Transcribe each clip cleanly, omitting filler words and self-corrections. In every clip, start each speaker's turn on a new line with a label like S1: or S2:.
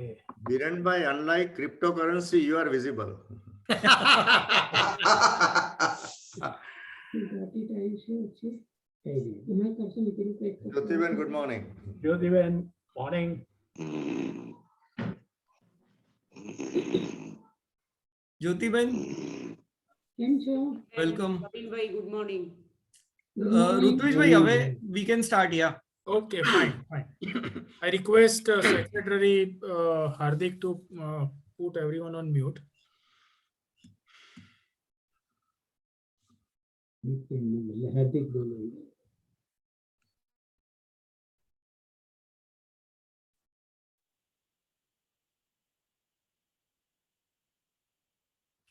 S1: Okay.
S2: Biren bhai, unlike cryptocurrency, you are visible. Jyotiben, good morning.
S1: Jyotiben, morning.
S3: Jyotiben, welcome.
S4: Good morning.
S3: Rutvish bhai, away, we can start, yeah.
S1: Okay, fine. I request Secretary Hardik to put everyone on mute.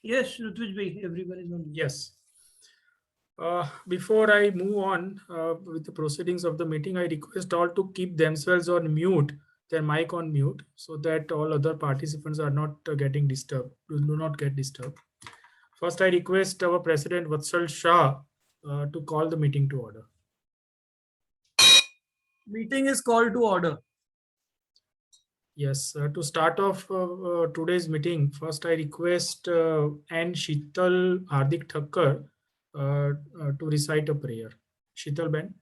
S3: Yes, Rutvish bhai, everyone is on.
S1: Yes. Before I move on with the proceedings of the meeting, I request all to keep themselves on mute, their mic on mute, so that all other participants are not getting disturbed. Do not get disturbed. First, I request our President Vatsal Shah to call the meeting to order.
S3: Meeting is called to order.
S1: Yes, to start off today's meeting, first I request N. Sheetal Hardik Thakkar to recite a prayer. Sheetal Ben.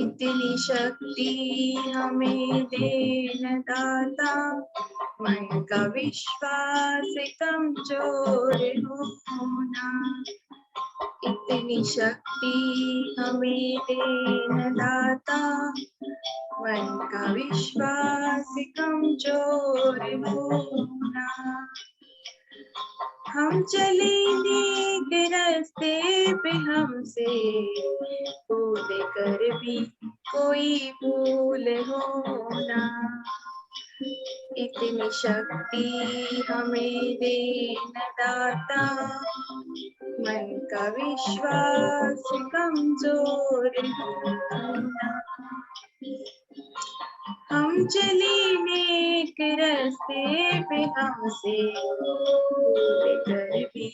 S5: इतनी शक्ति हमें देना दाता, मन का विश्वास कमजोर होना। इतनी शक्ति हमें देना दाता, मन का विश्वास कमजोर होना। हम चले नेक रास्ते पे हमसे भूल कर भी कोई भूल होना। इतनी शक्ति हमें देना दाता, मन का विश्वास कमजोर होना। हम चले नेक रास्ते पे हमसे भूल कर भी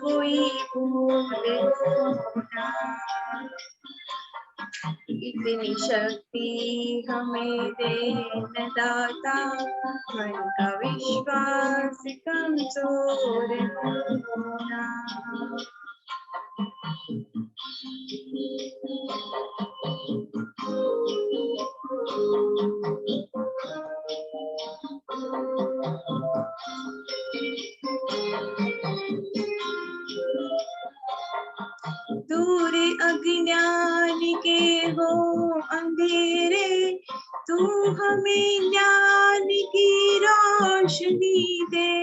S5: कोई भूल होना। इतनी शक्ति हमें देना दाता, मन का विश्वास कमजोर होना। दूर अज्ञान के हो अंधेरे, तू हमें ज्ञान की रोशनी दे।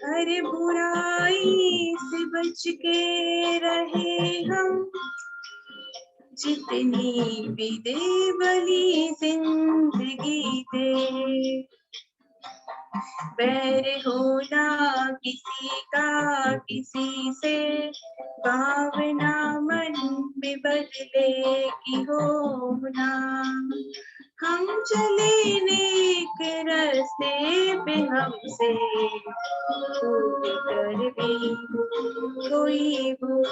S5: हर बुराई से बच के रहे हम, जितनी भी दे भली जिंदगी दे। बैर होना किसी का किसी से, भावना मन में बदले की होना। हम चले नेक रास्ते पे हमसे भूल कर भी कोई भूल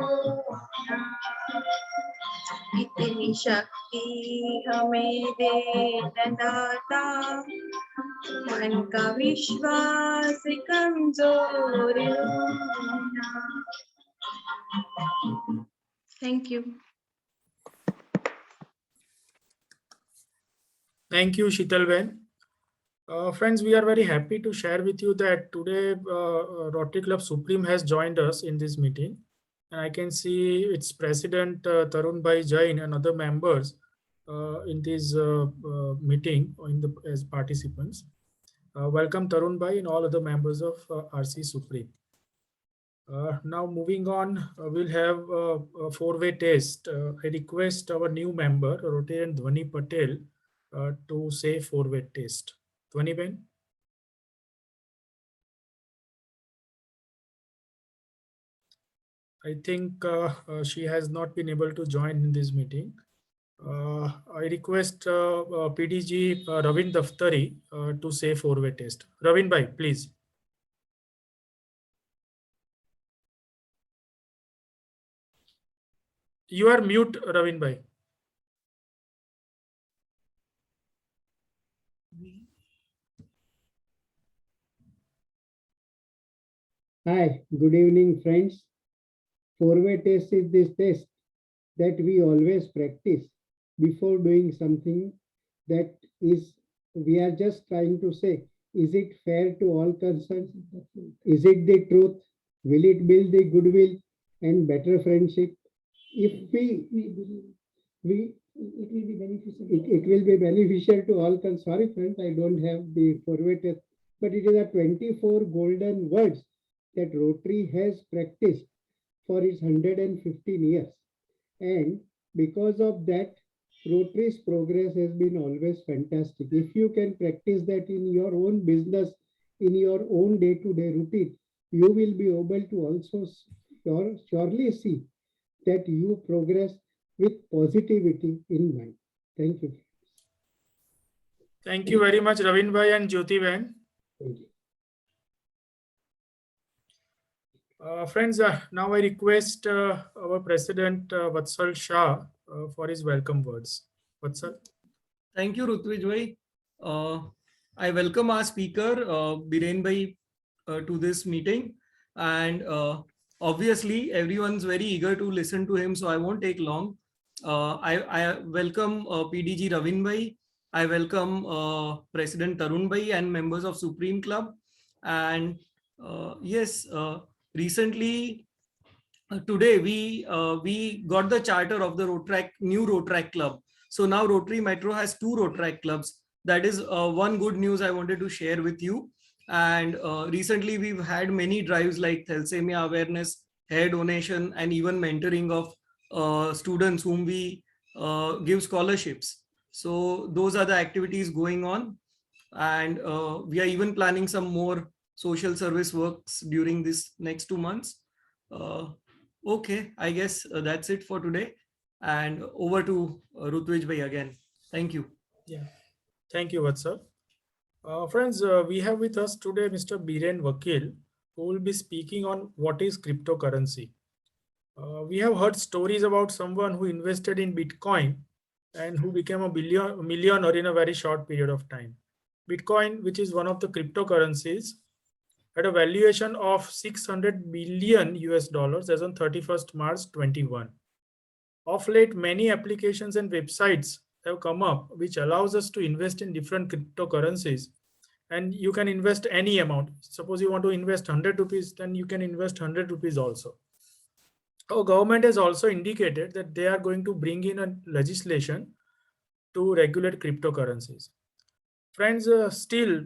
S5: होना। इतनी शक्ति हमें देना दाता, मन का विश्वास कमजोर होना। Thank you.
S1: Thank you, Sheetal Ben. Friends, we are very happy to share with you that today Rotary Club Supreme has joined us in this meeting. And I can see its president Tarun Bhai Jain and other members in this meeting as participants. Welcome Tarun Bhai and all other members of RC Supreme. Now moving on, we'll have a four-way test. I request our new member, Rotarian Dhwani Patel, to say four-way test. Dhwani Ben. I think she has not been able to join in this meeting. I request PDG Ravin Daftari to say four-way test. Ravin bhai, please. You are mute, Ravin bhai.
S4: Hi, good evening, friends. Four-way test is this test that we always practice before doing something that is, we are just trying to say, is it fair to all concerned? Is it the truth? Will it build the goodwill and better friendship? If it will be beneficial to all concerned. Sorry, friends, I don't have the four-way test, but it is a 24 golden words that Rotary has practiced for its 115 years. And because of that, Rotary's progress has been always fantastic. If you can practice that in your own business, in your own day-to-day routine, you will be able to also surely see that you progress with positivity in mind. Thank you.
S1: Thank you very much, Ravin bhai and Jyoti Bhen.
S4: Thank you.
S1: Friends, now I request our President Vatsal Shah for his welcome words. Vatsal.
S3: Thank you, Rutvij bhai. I welcome our speaker, Biren bhai, to this meeting. And obviously, everyone's very eager to listen to him, so I won't take long. I welcome PDG Ravin bhai. I welcome President Tarun bhai and members of Supreme Club. And yes, recently, today we got the charter of the new Rotrack Club. So now Rotary Metro has 2 Rotrack clubs. That is one good news I wanted to share with you. And recently we've had many drives like thalassemia awareness, hair donation, and even mentoring of students whom we give scholarships. So those are the activities going on. And we are even planning some more social service works during this next 2 months. Okay, I guess that's it for today. And over to Rutvij bhai again. Thank you.
S1: Yeah, thank you, Vatsal. Friends, we have with us today Mr. Biren Vakil, who will be speaking on what is cryptocurrency. We have heard stories about someone who invested in Bitcoin and who became a millionaire in a very short period of time. Bitcoin, which is one of the cryptocurrencies, had a valuation of 600 billion US dollars as on 31st March 21. Of late, many applications and websites have come up which allows us to invest in different cryptocurrencies, and you can invest any amount. Suppose you want to invest 100 rupees, then you can invest 100 rupees also. Our government has also indicated that they are going to bring in a legislation to regulate cryptocurrencies. Friends, still,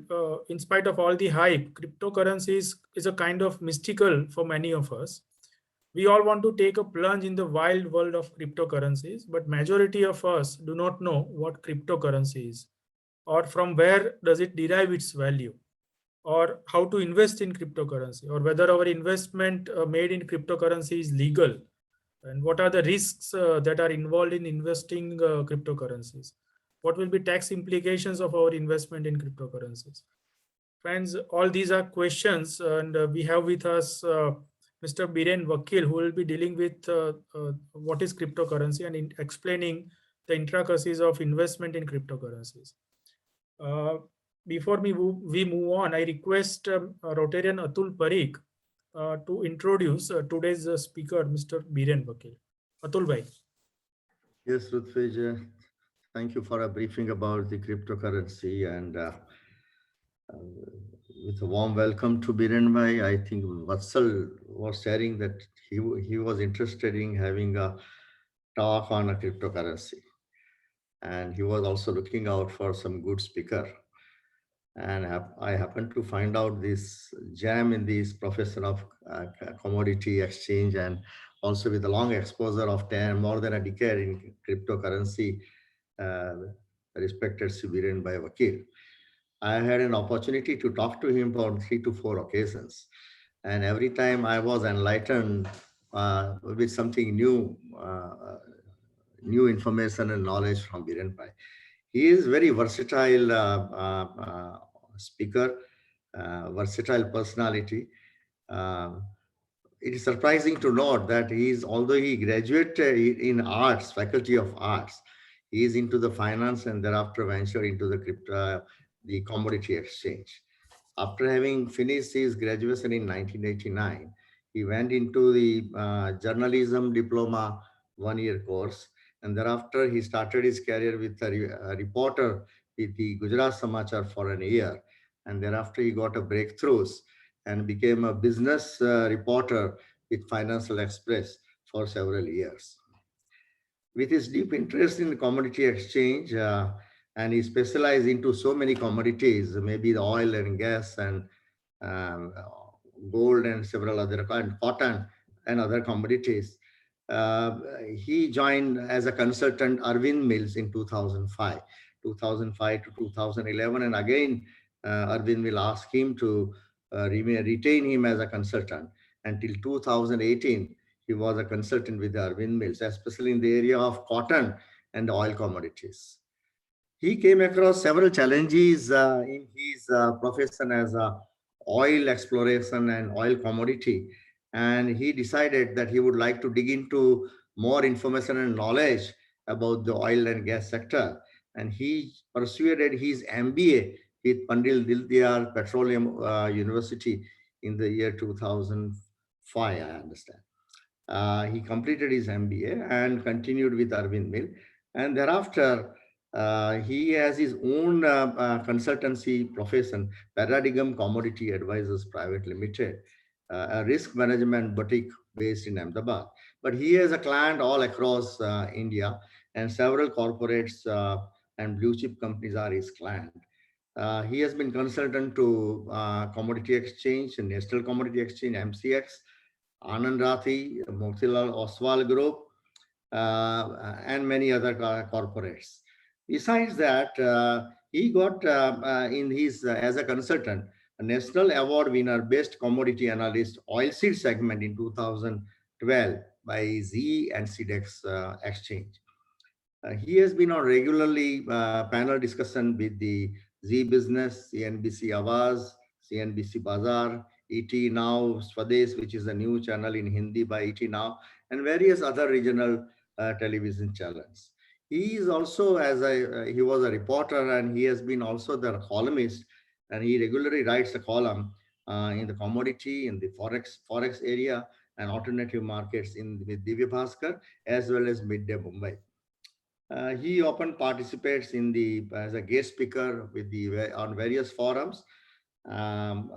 S1: in spite of all the hype, cryptocurrencies is a kind of mystical for many of us. We all want to take a plunge in the wild world of cryptocurrencies, but majority of us do not know what cryptocurrency is, or from where does it derive its value, or how to invest in cryptocurrency, or whether our investment made in cryptocurrency is legal, and what are the risks that are involved in investing cryptocurrencies. What will be tax implications of our investment in cryptocurrencies? Friends, all these are questions, and we have with us Mr. Biren Vakil, who will be dealing with what is cryptocurrency and in explaining the intricacies of investment in cryptocurrencies. Before we move on, I request Rotarian Atul Parikh to introduce today's speaker, Mr. Biren Vakil. Atul bhai.
S2: Yes, Rutvij, thank you for a briefing about the cryptocurrency, and with a warm welcome to Biren bhai. I think Vatsal was sharing that he was interested in having a talk on a cryptocurrency, and he was also looking out for some good speaker. And I happened to find out this jam in this professor of commodity exchange, and also with a long exposure of more than a decade in cryptocurrency, respected Biren bhai Vakil. I had an opportunity to talk to him on 3 to 4 occasions. And every time I was enlightened with something new, new information and knowledge from Biren Bhai. He is very versatile speaker, versatile personality. It is surprising to note that although he graduated in arts, faculty of arts, he is into the finance and thereafter ventured into the crypto, the commodity exchange. After having finished his graduation in 1989, he went into the journalism diploma 1-year course, and thereafter he started his career with a reporter with the Gujarat Samachar for an year, and thereafter he got a breakthroughs and became a business reporter with Financial Express for several years. With his deep interest in commodity exchange, and he specialized into so many commodities, maybe the oil and gas and gold and several other, and cotton and other commodities. He joined as a consultant Arvind Mills in 2005 to 2011, and again Arvind will ask him to retain him as a consultant until 2018. He was a consultant with the Arvind Mills, especially in the area of cotton and oil commodities. He came across several challenges in his profession as a oil exploration and oil commodity, and he decided that he would like to dig into more information and knowledge about the oil and gas sector, and he pursued his MBA with Pandit Dildiyar Petroleum University in the year 2005, I understand. He completed his MBA and continued with Arvind Mill, and thereafter he has his own consultancy profession, Paradigm Commodity Advisors Private Limited, a risk management boutique based in Ahmedabad. But he has a client all across India, and several corporates and blue chip companies are his client. He has been consultant to Commodity Exchange, National Commodity Exchange, MCX, Anand Rathi, Motilal Oswal Group, and many other corporates. Besides that, he got in his as a consultant a national award winner, best commodity analyst, oilseed segment in 2012 by Z and CDEX Exchange. He has been on regularly panel discussion with the Z Business, CNBC Awaz, CNBC Bazaar, ET Now, Swadesh, which is a new channel in Hindi by ET Now, and various other regional television channels. He is also, he was a reporter, and he has been also the columnist, and he regularly writes a column in the commodity, in the forex area, and alternative markets with Divya Bhaskar, as well as Midday Mumbai. He often participates as a guest speaker on various forums, and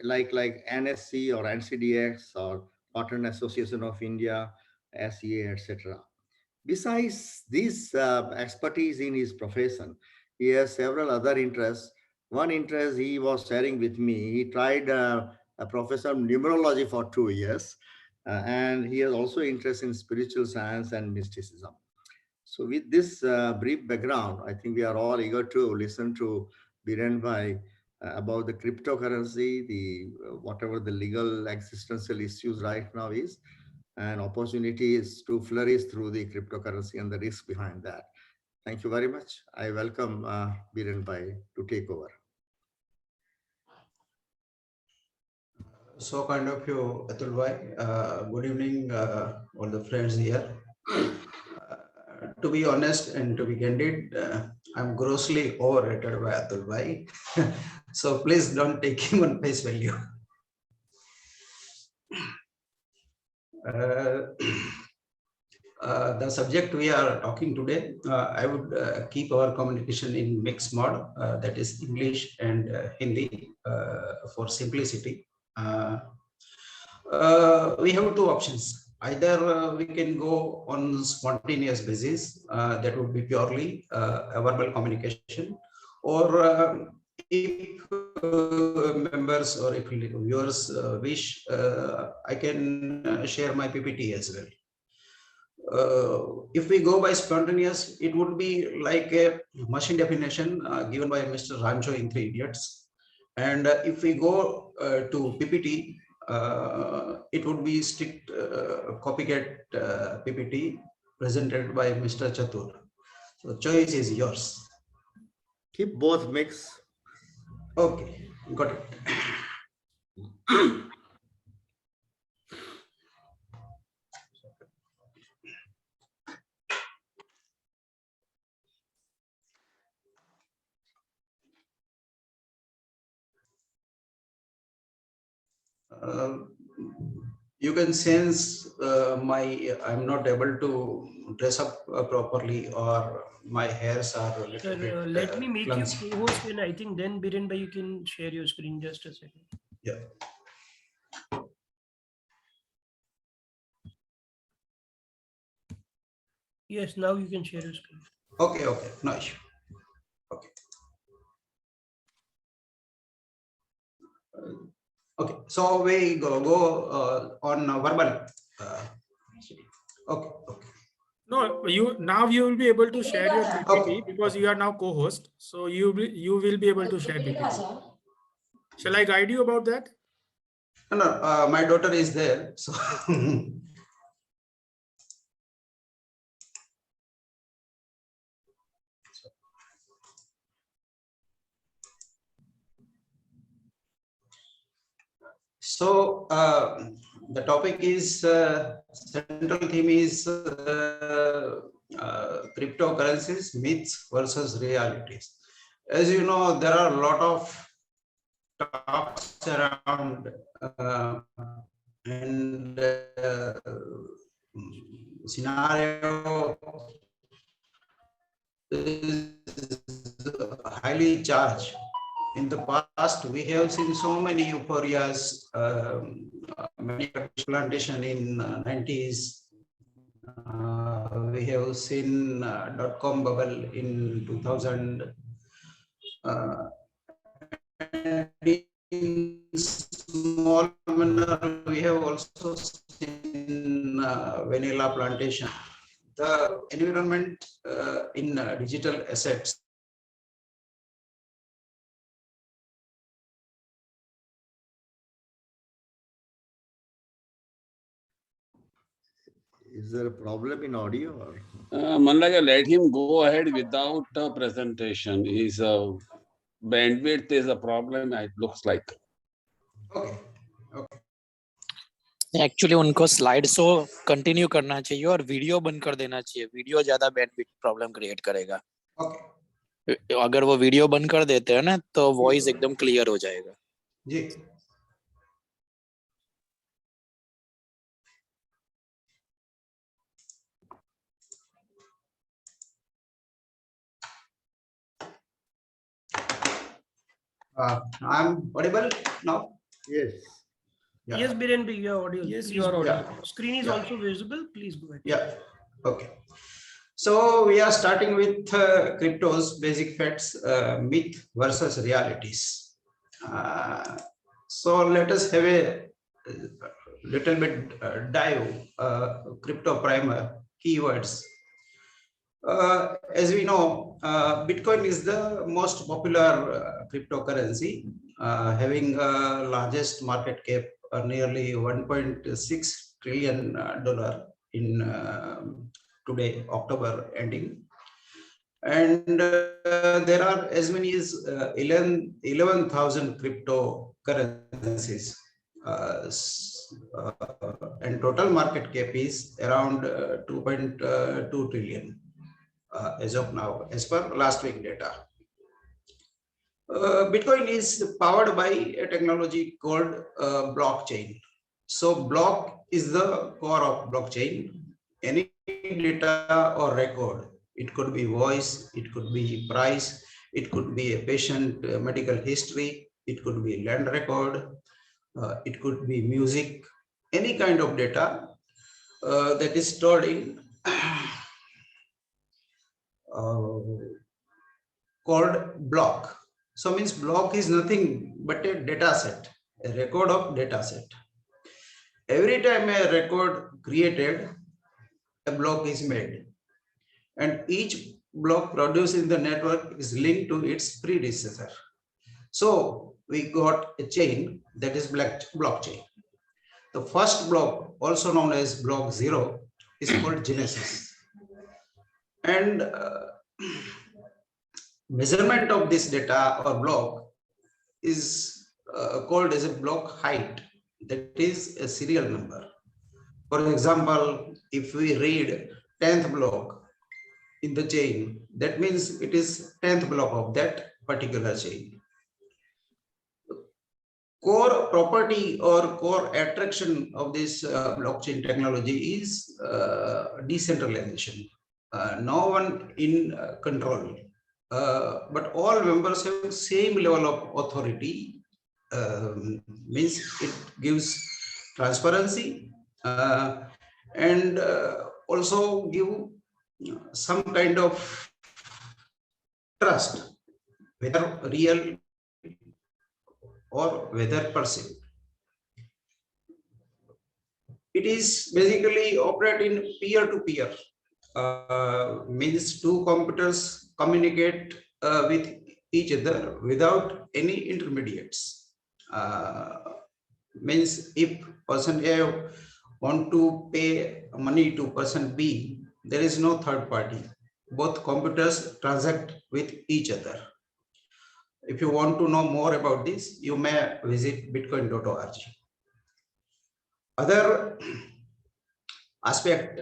S2: like NSC or NCDX or Cotton Association of India, SEA, etc. Besides this expertise in his profession, he has several other interests. One interest he was sharing with me, he tried a professor of numerology for 2 years, and he has also interest in spiritual science and mysticism. So with this brief background, I think we are all eager to listen to Biren Bhai about the cryptocurrency, whatever the legal existential issues right now is, and opportunities to flourish through the cryptocurrency and the risk behind that. Thank you very much. I welcome Biren Bhai to take over.
S6: So kind of you, Atul Bhai. Good evening, all the friends here. To be honest and to be candid, I'm grossly overrated by Atul Bhai. So please don't take him on face value. The subject we are talking today, I would keep our communication in mixed mode, that is English and Hindi for simplicity. We have two options. Either we can go on spontaneous basis, that would be purely a verbal communication, or if members or if viewers wish, I can share my PPT as well. If we go by spontaneous, it would be like a machine definition given by Mr. Rancho in 3 Idiots. And if we go to PPT, it would be strict copycat PPT presented by Mr. Chatur. So choice is yours.
S2: Keep both mix.
S6: Okay, got it. You can sense I'm not able to dress up properly, or my hairs are a little
S7: Sir,
S6: bit
S7: let me make
S6: clumsy.
S7: you co-host, and I think then Biren bhai, you can share your screen. Just a second.
S6: Yeah.
S7: Yes, now you can share your screen.
S6: Okay, no issue. Okay. Okay, so we go on verbal. Okay.
S1: No, you will be able to share your PPT
S6: Okay.
S1: because you are now co-host. So you will be able to share PPT. Shall I guide you about that?
S6: No, my daughter is there, so. So the topic is central theme is cryptocurrencies, myths versus realities. As you know, there are a lot of talks around and scenario is highly charged. In the past, we have seen so many euphorias, many plantation in 90s. We have seen dot-com bubble in 2000. In small manner, we have also seen vanilla plantation. The environment in digital assets
S2: Is there a problem in audio? Or?
S8: Manlaga, let him go ahead without a presentation. His bandwidth is a problem, it looks like.
S6: Okay.
S9: Actually उनको slide show continue करना चाहिए और video बंद कर देना चाहिए. Video ज्यादा bandwidth problem create करेगा. अगर वो वीडियो बंद कर देते हैं ना तो वॉइस एकदम क्लियर हो जाएगा.
S6: जी. I'm audible now?
S2: Yes.
S6: Yeah.
S7: Yes, Biren bhai, you are audible.
S3: Yes,
S7: Please
S3: you are
S7: go ahead.
S3: audible.
S7: Screen is
S6: Yeah.
S7: also visible. Please go ahead.
S6: Yeah, okay. So we are starting with cryptos, basic facts, myth versus realities. So let us have a little bit dive, crypto primer, keywords. As we know, Bitcoin is the most popular cryptocurrency, having largest market cap, nearly $1.6 trillion in today, October ending. And there are as many as 11,000 cryptocurrencies. And total market cap is around 2.2 trillion as of now, as per last week data. Bitcoin is powered by a technology called blockchain. So block is the core of blockchain. Any data or record, it could be voice, it could be price, it could be a patient medical history, it could be land record, it could be music, any kind of data that is stored in called block. So means block is nothing but a data set, a record of data set. Every time a record created, a block is made, and each block produced in the network is linked to its predecessor. So we got a chain that is blockchain. The first block, also known as block 0, is called Genesis. And measurement of this data or block is called as a block height. That is a serial number. For example, if we read 10th block in the chain, that means it is 10th block of that particular chain. Core property or core attraction of this blockchain technology is decentralization. No one in control, but all members have same level of authority. Means it gives transparency and also give some kind of trust, whether real or whether perceived. It is basically operate in peer-to-peer. Means two computers communicate with each other without any intermediates. Means if person A want to pay money to person B, there is no third party. Both computers transact with each other. If you want to know more about this, you may visit bitcoin.org. Other aspect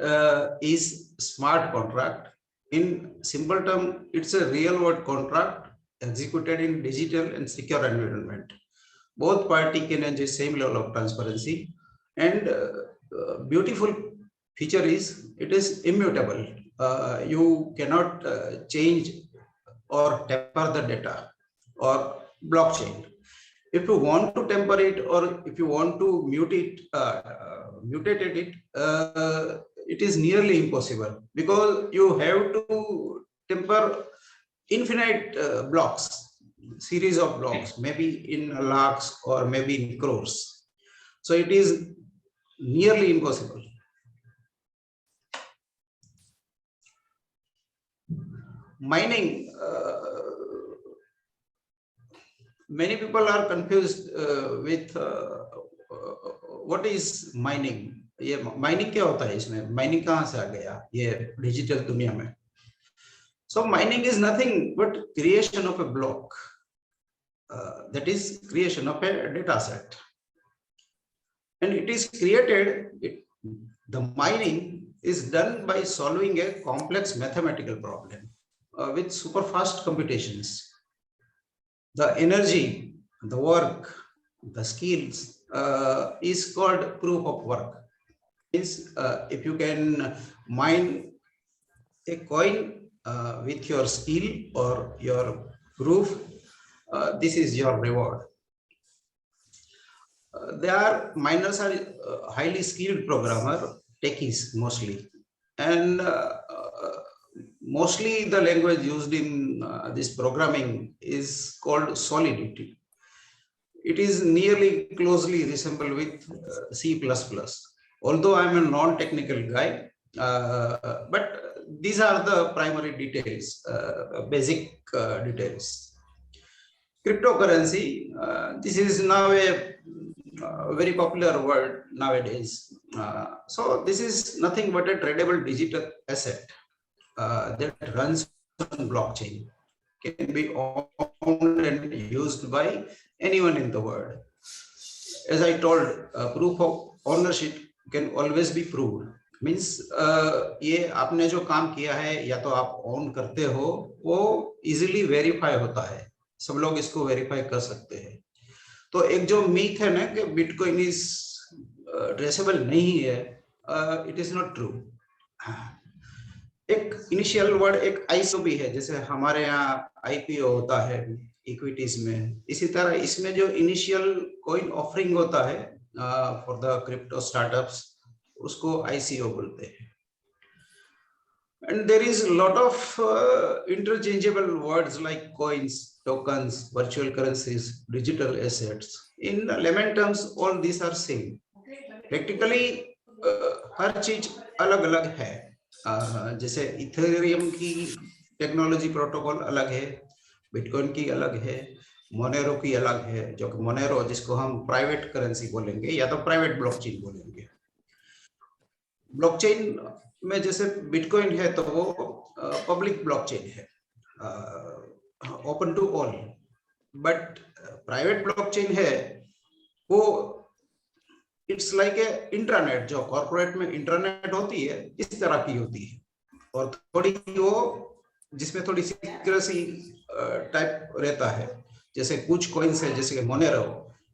S6: is smart contract. In simple term, it's a real world contract executed in digital and secure environment. Both parties can enjoy same level of transparency, and beautiful feature is it is immutable. You cannot change or tamper the data or blockchain. If you want to temper it or if you want to mutate it, it is nearly impossible because you have to temper infinite blocks. Series of blocks, maybe in lakhs or maybe in crores. So it is nearly impossible. Mining, many people are confused with what is mining. ये mining क्या होता है इसमें? Mining कहाँ से आ गया? ये digital दुनिया में. So mining is nothing but creation of a block. That is creation of a data set. And it is created, the mining is done by solving a complex mathematical problem with super fast computations. The energy, the work, the skills is called proof of work. Means if you can mine a coin with your skill or your proof, this is your reward. Miners are highly skilled programmer, techies mostly, and mostly the language used in this programming is called Solidity. It is nearly closely resemble with C++. Although I'm a non-technical guy, but these are the primary details, basic details. Cryptocurrency, this is now a very popular word nowadays. So this is nothing but a tradable digital asset that runs on blockchain, can be owned and used by anyone in the world. As I told, proof of ownership can always be proved. Means ये आपने जो काम किया है या तो आप own करते हो, वो easily verify होता है. सब लोग इसको वेरीफाई कर सकते हैं. तो एक जो मीथ है ना कि बिटकॉइन इज ट्रेसेबल नहीं है, इट इज नॉट ट्रू. एक इनिशियल वर्ड एक आईसीओ भी है, जैसे हमारे यहाँ आईपीओ होता है इक्विटीज में, इसी तरह इसमें जो इनिशियल कॉइन ऑफरिंग होता है फॉर द क्रिप्टो स्टार्टअप्स, उसको आईसीओ बोलते हैं. And there is a lot of interchangeable words like coins, tokens, virtual currencies, digital assets. In layman terms, all these are same. Practically, हर चीज अलग-अलग है. जैसे Ethereum की टेक्नोलॉजी प्रोटोकॉल अलग है, बिटकॉइन की अलग है, मोनेरो की अलग है, जो कि मोनेरो जिसको हम प्राइवेट करेंसी बोलेंगे या तो प्राइवेट ब्लॉकचेन बोलेंगे। ब्लॉकचेन में जैसे बिटकॉइन है तो वो पब्लिक ब्लॉकचेन है, open to all. But private blockchain है वो इट्स लाइक ए इंट्रानेट, जो कॉर्पोरेट में इंटरनेट होती है इस तरह की होती है, और थोड़ी वो जिसमें थोड़ी सिक्योरिटी टाइप रहता है। जैसे कुछ कॉइन्स है जैसे कि मोनेरो,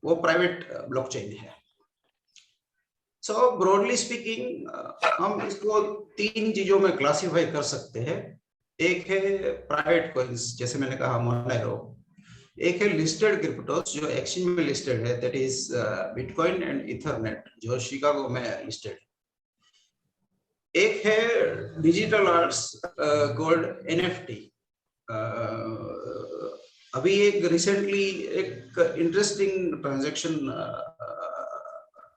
S6: वो प्राइवेट ब्लॉकचेन है। सो ब्रॉडली स्पीकिंग हम इसको 3 चीजों में क्लासिफाई कर सकते हैं। एक है प्राइवेट कॉइन्स जैसे मैंने कहा मोनेरो, एक है लिस्टेड क्रिप्टोस जो एक्सचेंज में लिस्टेड है, that is bitcoin and Ethernet जो शिकागो में लिस्टेड। एक है डिजिटल आर्ट्स गोल्ड एनएफटी। अभी एक रिसेंटली एक इंटरेस्टिंग ट्रांजैक्शन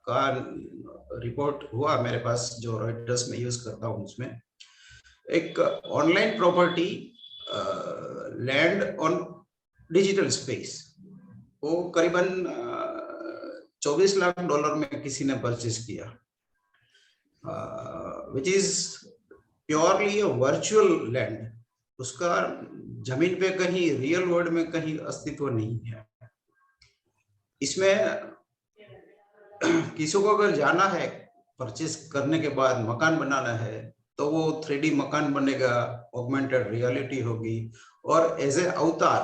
S6: का रिपोर्ट हुआ मेरे पास, जो रॉयटर्स में यूज करता हूँ। उसमें एक online property land on digital space, वो करीबन $24 लाख में किसी ने परचेज किया, which is purely virtual land. उसका जमीन पे कहीं रियल वर्ल्ड में कहीं अस्तित्व नहीं है। इसमें किसी को अगर जाना है परचेज करने के बाद मकान बनाना है तो वो 3D मकान बनेगा, ऑगमेंटेड रियलिटी होगी, और एज ए अवतार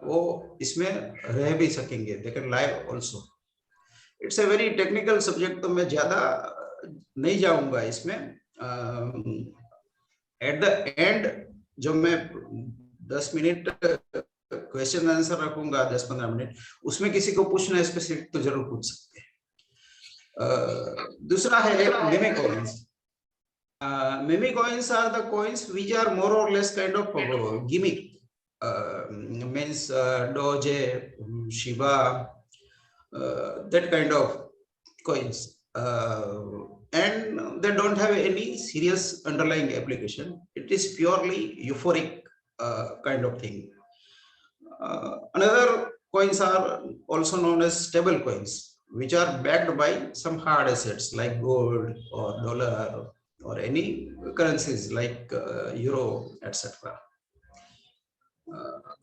S6: वो इसमें रह भी सकेंगे, they can live also. It's a very technical subject, तो मैं ज्यादा नहीं जाऊंगा इसमें। एट द एंड जो मैं 10 मिनट क्वेश्चन आंसर रखूंगा, 10-15 मिनट, उसमें किसी को पूछना है स्पेसिफिक तो जरूर पूछ सकते हैं। दूसरा है मिमी coins. Meme coins are the coins which are more or less kind of gimmick, means Doge, Shiba, that kind of coins, and they don't have any serious underlying application. It is purely euphoric kind of thing. Another coins are also known as stable coins, which are backed by some hard assets like gold or dollar, or any currencies like euro, etc.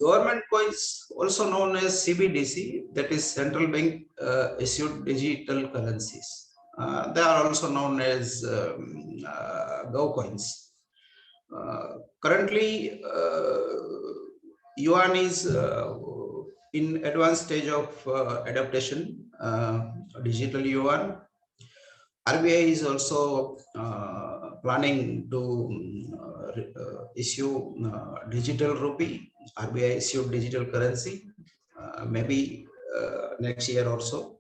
S6: Government coins, also known as CBDC, that is central bank issued digital currencies. They are also known as Go coins. Currently, yuan is in advanced stage of adaptation, digital yuan. RBI is also planning to issue digital rupee. RBI issued digital currency, maybe next year or so.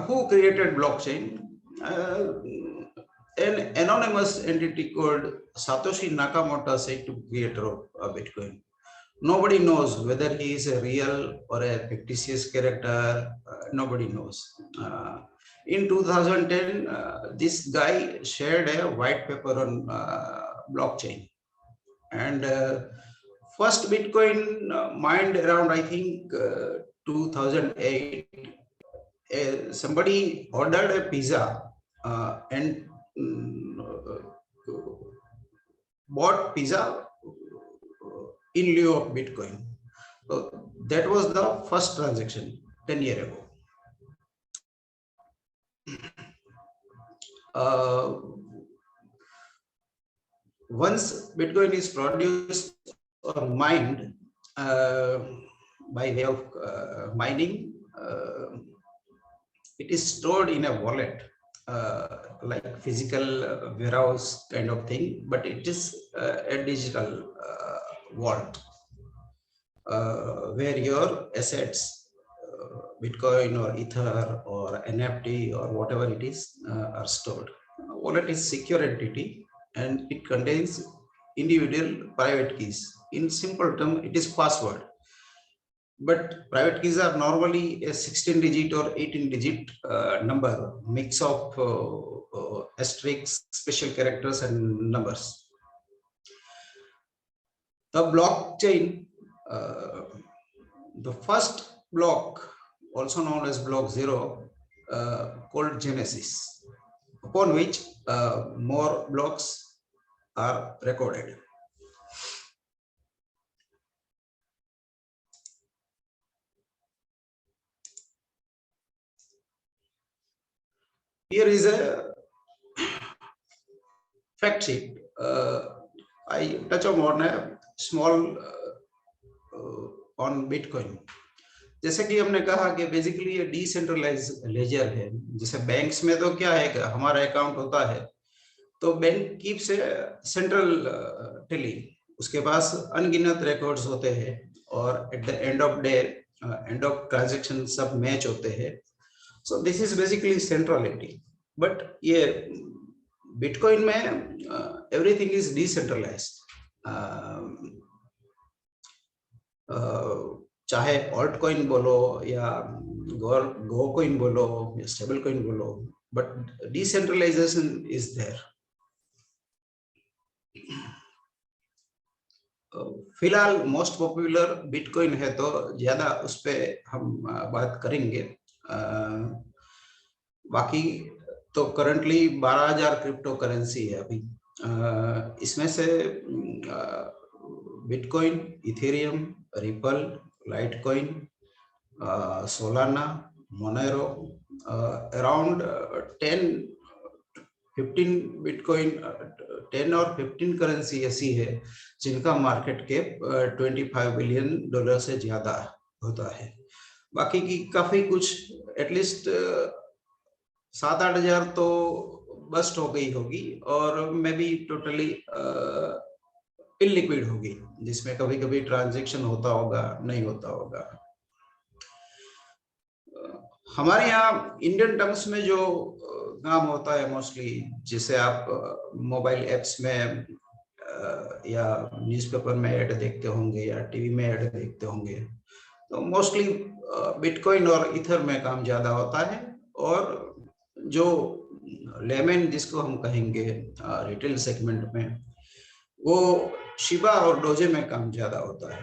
S6: Who created blockchain? An anonymous entity called Satoshi Nakamoto said to create a Bitcoin. Nobody knows whether he is a real or a fictitious character. Nobody knows. In 2010, this guy shared a white paper on blockchain, and first Bitcoin mined around, I think, 2008. Somebody ordered a pizza and bought pizza in lieu of Bitcoin. So that was the first transaction 10 years ago. Once Bitcoin is produced or mined by way of mining, it is stored in a wallet, like physical warehouse kind of thing, but it is a digital vault where your assets, Bitcoin or Ether or NFT or whatever it is, are stored. Wallet is secure entity and it contains individual private keys. In simple term, it is password. But private keys are normally a 16-digit or 18-digit number, mix of asterisks, special characters, and numbers. The blockchain, the first block, also known as block 0, called Genesis, upon which more blocks are recorded. Here is a fact sheet. I touch on a small on Bitcoin. जैसे कि हमने कहा कि basically ये decentralise laser है. जैसे banks में तो क्या है कि हमारा अकाउंट होता है तो बैंक कीप्स सेंट्रल टेली, उसके पास अनगिनत रिकॉर्ड्स होते हैं और at the end of day end of transaction सब मैच होते हैं. So this is basically centrality. But ये बिटकॉइन में एवरीथिंग इज डिसेंट्रलाइज्ड. चाहे ऑल्ट कॉइन बोलो या गो कॉइन बोलो या स्टेबल कॉइन बोलो, बट डिसेंट्रलाइजेशन इज देयर. फिलहाल मोस्ट पॉपुलर बिटकॉइन है तो ज्यादा उस पे हम बात करेंगे. बाकी तो करंटली 12,000 क्रिप्टो करेंसी है अभी. इसमें से bitcoin, Ethereum, ripple, Litecoin, Solana, Monero, around 10-15 bitcoin, 10 और 15 करेंसी ऐसी है जिनका मार्केट कैप $25 बिलियन से ज्यादा होता है. बाकी की काफी कुछ एटलीस्ट 7-8 हजार तो बस्ट हो गई होगी और मे बी टोटली इलिक्विड होगी, जिसमें कभी कभी ट्रांजैक्शन होता होगा, नहीं होता होगा. हमारे यहाँ इंडियन टर्म्स में जो काम होता है मोस्टली, जिसे आप मोबाइल एप्स में या न्यूज़पेपर में ऐड देखते होंगे या टीवी में ऐड देखते होंगे, तो मोस्टली बिटकॉइन और इथर में काम ज्यादा होता है. और जो लेमन जिसको हम कहेंगे रिटेल सेगमेंट में, वो शिबा और डोजे में काम ज्यादा होता है.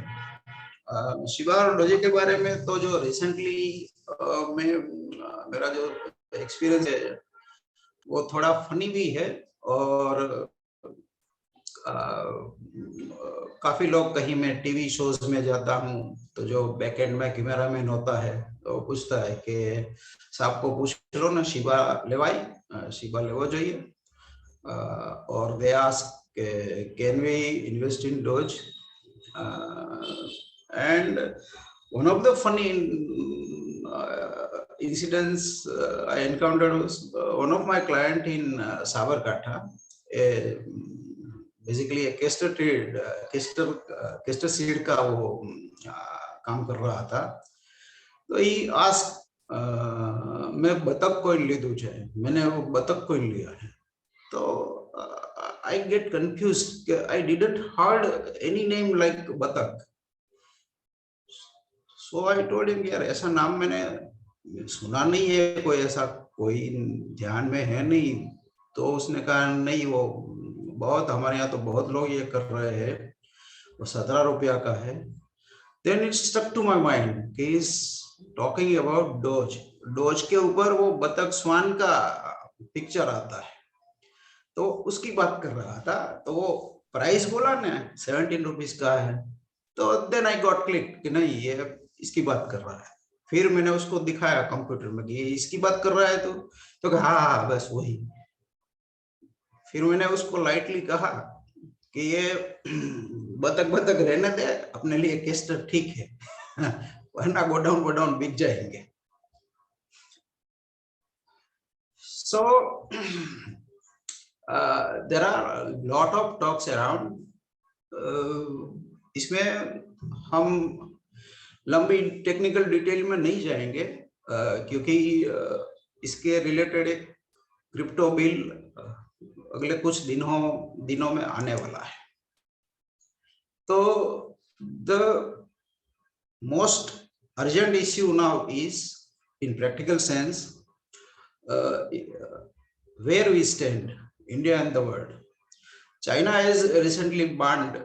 S6: शिबा और डोजे के बारे में तो जो रिसेंटली मेरा जो एक्सपीरियंस है वो थोड़ा फनी भी है. और काफी लोग, कहीं मैं टीवी शोज में जाता हूँ तो जो बैक एंड में कैमरामैन होता है तो पूछता है कि साहब को पूछ लो ना शिबा लेवाई, शिबा लेवो चाहिए. और they ask can we invest in Doge? And one of the funny incidents I encountered was one of my client in Sabarkantha, basically a castor seed का वो काम कर रहा था. तो he asked मैं बतख कोइन ले दूँ चाहे, मैंने वो बतख कोइन लिया है. तो I get confused. I didn't heard any name like Batak. So I told him, यार ऐसा नाम मैंने सुना नहीं है, कोई ऐसा कोई ध्यान में है नहीं. तो उसने कहा नहीं, वो बहुत हमारे यहाँ तो बहुत लोग ये कर रहे हैं, वो 17 रुपया का है. Then it stuck to my mind. He is talking about Doge. Doge के ऊपर वो बतख स्वान का पिक्चर आता है, तो उसकी बात कर रहा था. तो वो प्राइस बोला ना 17 रुपीज का है. तो देन आई गॉट क्लिक कि नहीं, ये इसकी बात कर रहा है. फिर मैंने उसको दिखाया कंप्यूटर में कि ये इसकी बात कर रहा है. तो कहा हाँ बस वही. फिर मैंने उसको लाइटली कहा कि ये बतख रहने दे, अपने लिए केस्टर ठीक है, वरना गोडाउन बिक जाएंगे. सो there are a lot of talks around. इसमें हम लंबी टेक्निकल डिटेल में नहीं जाएंगे क्योंकि इसके रिलेटेड एक क्रिप्टो बिल अगले कुछ दिनों में आने वाला है. तो the most urgent issue now is, in practical sense, where we stand, India and the world. China has recently banned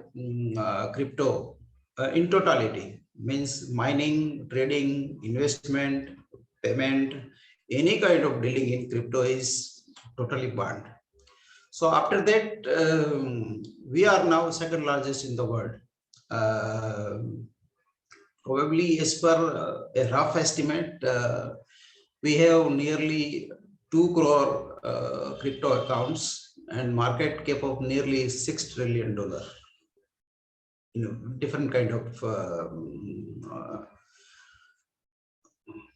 S6: crypto in totality, means mining, trading, investment, payment, any kind of dealing in crypto is totally banned. So after that, we are now second largest in the world. Probably as per a rough estimate, we have nearly 2 crore crypto accounts and market cap of nearly $6 trillion. Different kind of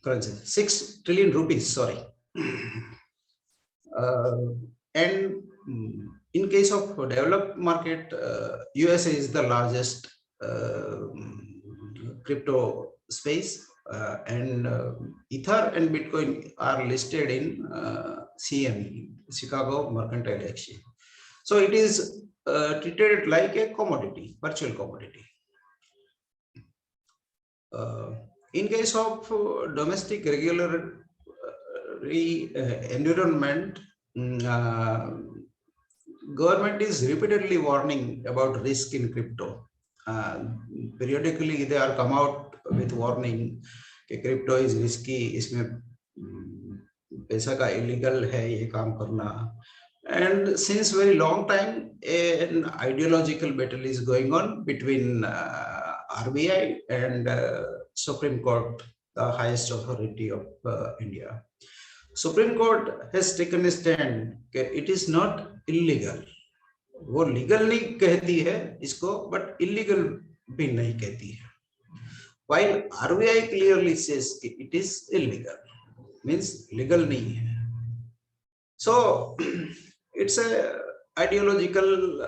S6: currency, 6 trillion rupees, sorry. And in case of developed market, USA is the largest crypto space, and Ether and Bitcoin are listed in CME, Chicago Mercantile Exchange. So it is treated like a commodity, virtual commodity. In case of domestic regulatory environment, government is repeatedly warning about risk in crypto. Periodically, they are come out with warning that crypto is risky, इसमें पैसा का illegal है ये काम करना. And since very long time, an ideological battle is going on between RBI and Supreme Court, the highest authority of India. Supreme Court has taken a stand that it is not illegal. वो legal नहीं कहती है इसको, but illegal भी नहीं कहती है. While RBI clearly says it is illegal, means legal नहीं है. So it's a ideological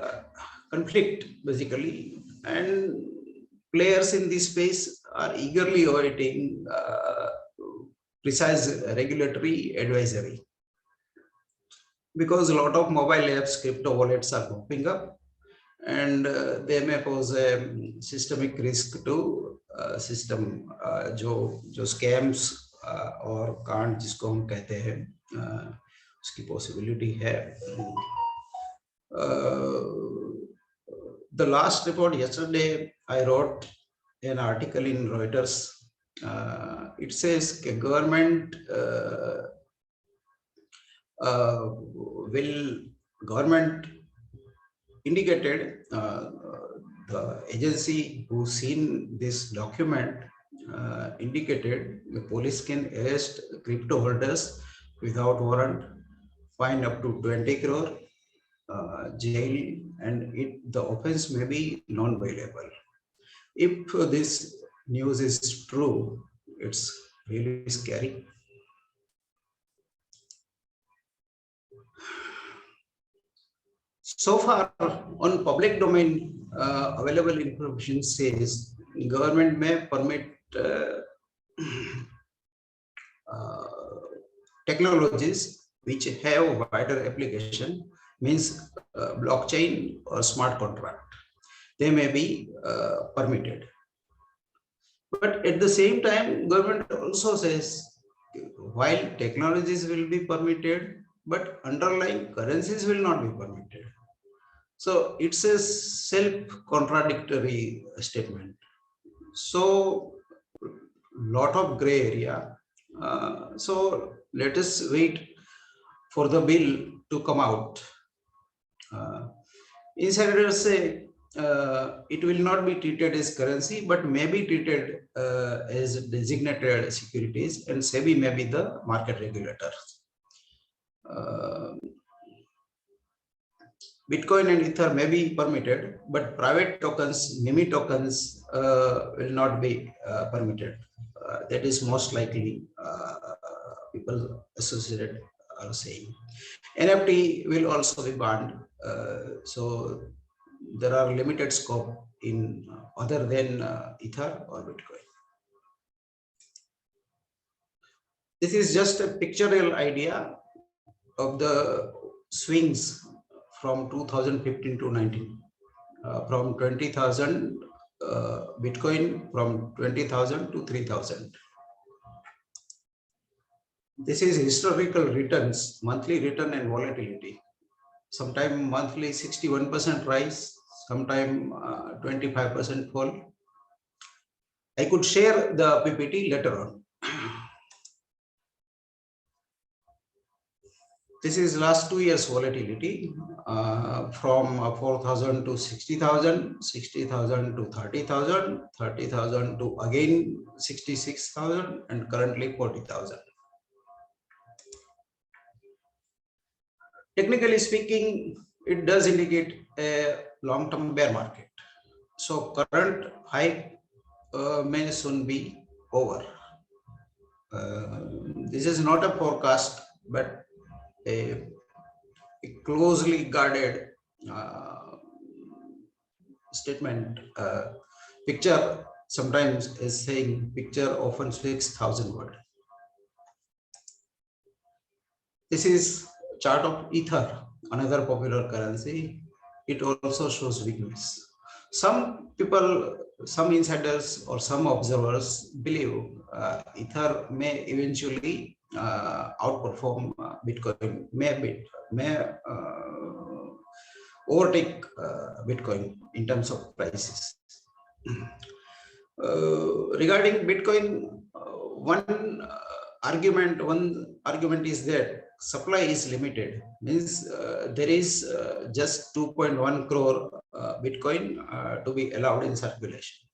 S6: conflict basically, and players in this space are eagerly awaiting precise regulatory advisory, because a lot of mobile apps, crypto wallets are popping up, and they may pose a systemic risk to system. जो scams और कांड जिसको हम कहते हैं, उसकी possibility है. The last report yesterday, I wrote an article in Reuters. It says the government government indicated, the agency who seen this document indicated the police can arrest crypto holders without warrant, fine up to 20 crore, jail, and the offense may be non-bailable. If this news is true, it's really scary. So far, on public domain, available information says government may permit technologies which have wider application, means blockchain or smart contract. They may be permitted. But at the same time, government also says while technologies will be permitted, but underlying currencies will not be permitted. So it's a self-contradictory statement. So lot of gray area. So let us wait for the bill to come out. Insiders say it will not be treated as currency, but may be treated as designated securities, and SEBI may be the market regulator. Bitcoin and Ether may be permitted, but private tokens, meme tokens will not be permitted. That is most likely people associated are saying. NFT will also be banned. So there are limited scope in other than Ether or Bitcoin. This is just a pictorial idea of the swings from 2015 to 19, from 20,000 Bitcoin from 20,000 to 3,000. This is historical returns, monthly return and volatility. Sometime monthly 61% rise, sometime 25% fall. I could share the PPT later on. This is last 2 years volatility from 4,000 to 60,000, 60,000 to 30,000, 30,000 to again 66,000, and currently 40,000. Technically speaking, it does indicate a long-term bear market. So current high may soon be over. This is not a forecast, but a closely guarded statement. Picture sometimes is saying picture often speaks 1,000 words. This is chart of Ether, another popular currency. It also shows weakness. Some people, some insiders or some observers believe Ether may eventually outperform Bitcoin, may overtake Bitcoin in terms of prices. Regarding Bitcoin, one argument is that supply is limited, means there is just 2.1 crore Bitcoin to be allowed in circulation.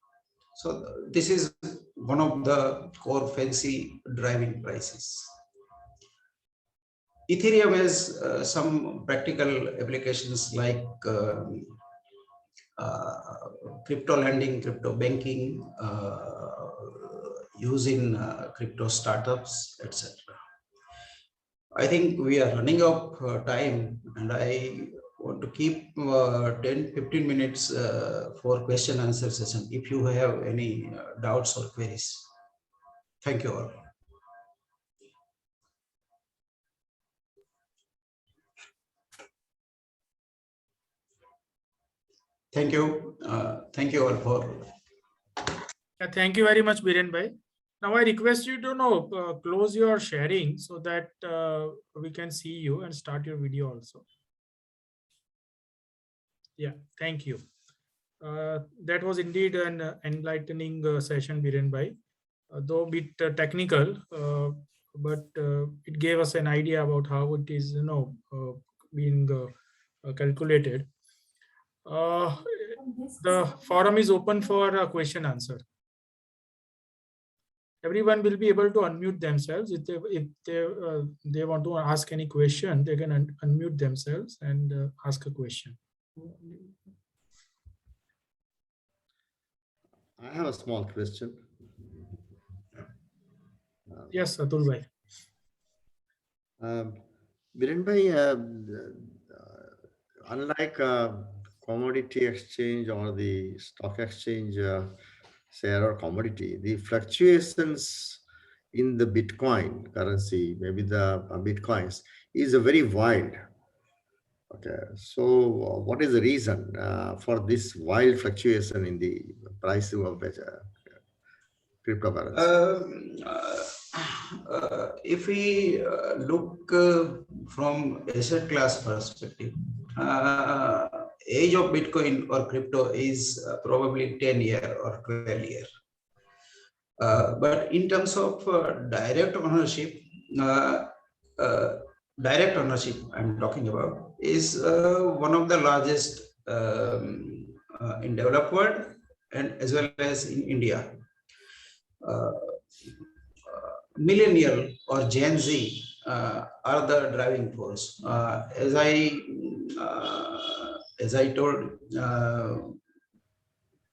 S6: So this is one of the core fancy driving prices. Ethereum has some practical applications like crypto lending, crypto banking, use in crypto startups, etc. I think we are running out of time, and I want to keep 10-15 minutes for question answer session if you have any doubts or queries. Thank you all. Thank you. Thank you all for.
S1: Thank you very much, Biren Bhai. Now I request you to close your sharing so that we can see you and start your video also. Yeah, thank you. That was indeed an enlightening session, Biren Bhai, though a bit technical, but it gave us an idea about how it is, being calculated. The forum is open for a question answer. Everyone will be able to unmute themselves. If they want to ask any question, they can unmute themselves and ask a question.
S2: I have a small question.
S1: Yes, Atul Bhai.
S2: Biren Bhai, unlike commodity exchange or the stock exchange share or commodity, the fluctuations in the Bitcoin currency, maybe the Bitcoins, is very wild. Okay, so what is the reason for this wild fluctuation in the price of cryptocurrency?
S6: If we look from asset class perspective, age of Bitcoin or crypto is probably 10 year or 12 year. But in terms of direct ownership, I'm talking about, is one of the largest in developed world and as well as in India. Millennial or Gen Z are the driving force. As I told,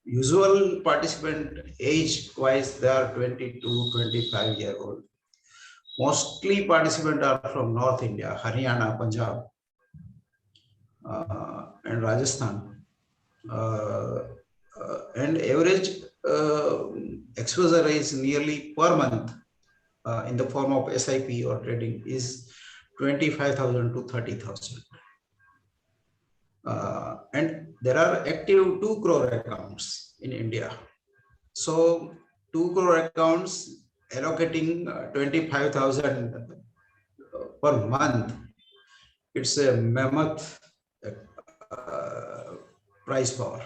S6: usual participant age wise, they are 20 to 25 year old. Mostly participants are from North India, Haryana, Punjab, and Rajasthan. And average exposure is nearly per month in the form of SIP or trading is 25,000 to 30,000. And there are active 2 crore accounts in India. So 2 crore accounts allocating 25,000 per month, it's a mammoth price power.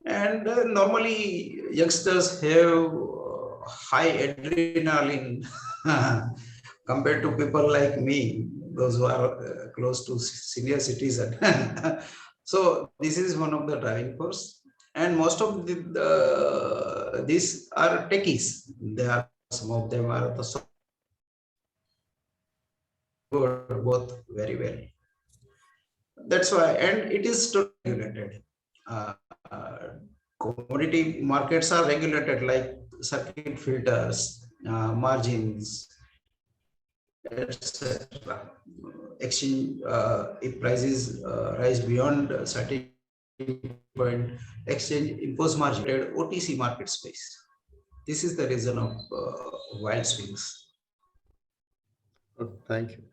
S6: And normally youngsters have high adrenaline compared to people like me, those who are close to senior citizen. So this is one of the driving force. And most of these are techies. Some of them are the both very well. That's why, and it is totally regulated. Commodity markets are regulated, like circuit filters, margins, etc. Exchange, if prices rise beyond a certain point, exchange impose margin. OTC market space. This is the reason of wild swings.
S2: Thank you.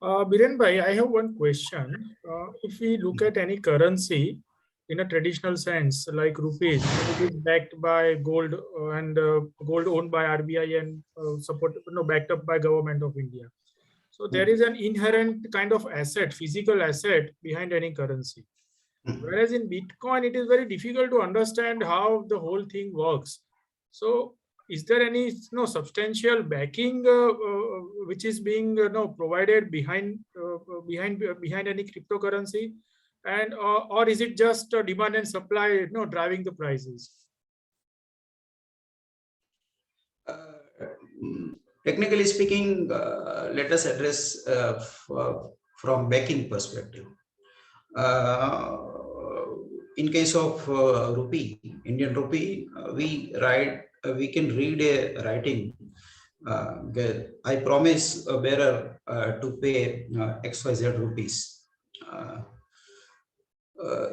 S1: Biren bhai, I have one question. If we look at any currency in a traditional sense, like rupees, it is backed by gold and gold owned by RBI and backed up by Government of India. So there is an inherent kind of asset, physical asset behind any currency. Whereas in Bitcoin, it is very difficult to understand how the whole thing works. So is there any substantial backing which is being provided behind any cryptocurrency, and or is it just demand and supply driving the prices?
S6: Technically speaking, let us address from backing perspective. In case of rupee, Indian rupee, we can read a writing. I promise a bearer to pay XYZ rupees.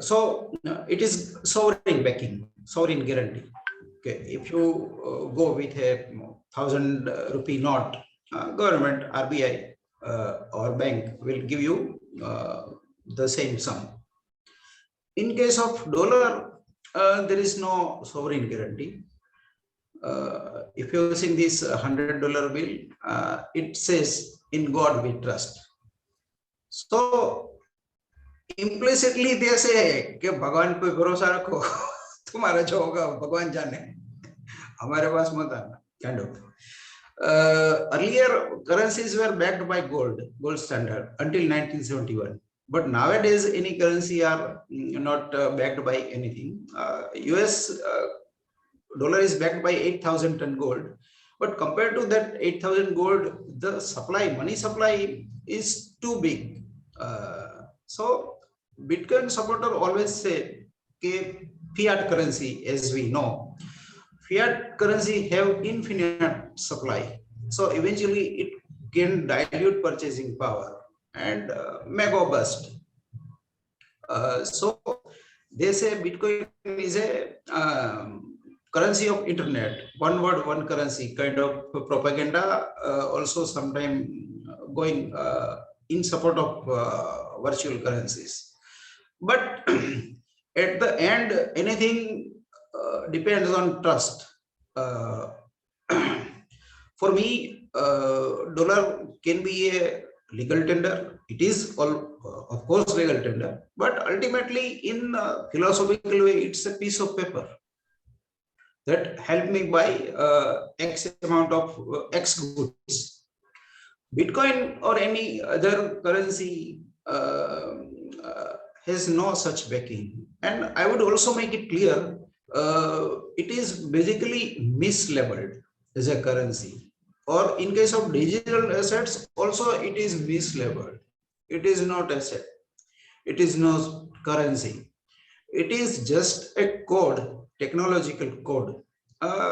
S6: So it is sovereign backing, sovereign guarantee. Okay, if you go with a 1,000 rupee note, government, RBI or bank will give you the same sum. In case of dollar, there is no sovereign guarantee. If you're using this $100 bill, it says, "In God we trust." So implicitly they say कि भगवान पे भरोसा रखो, तुम्हारा जो होगा भगवान जाने, हमारे पास मत आना, kind of. Earlier currencies were backed by gold standard until 1971. But nowadays any currency are not backed by anything. US dollar is backed by 8,000 ton gold. But compared to that 8,000 gold, the supply, money supply is too big. So Bitcoin supporter always say कि fiat currency, as we know, fiat currency have infinite supply. So eventually it can dilute purchasing power and may go bust. So they say Bitcoin is a currency of internet, one word, one currency kind of propaganda, also sometime going in support of virtual currencies. But at the end, anything depends on trust. For me, dollar can be a legal tender. It is of course legal tender, but ultimately in a philosophical way, it's a piece of paper that help me buy X amount of X goods. Bitcoin or any other currency has no such backing. And I would also make it clear, it is basically mislabeled as a currency. Or in case of digital assets, also it is mislabeled. It is not asset. It is no currency. It is just a code, technological code,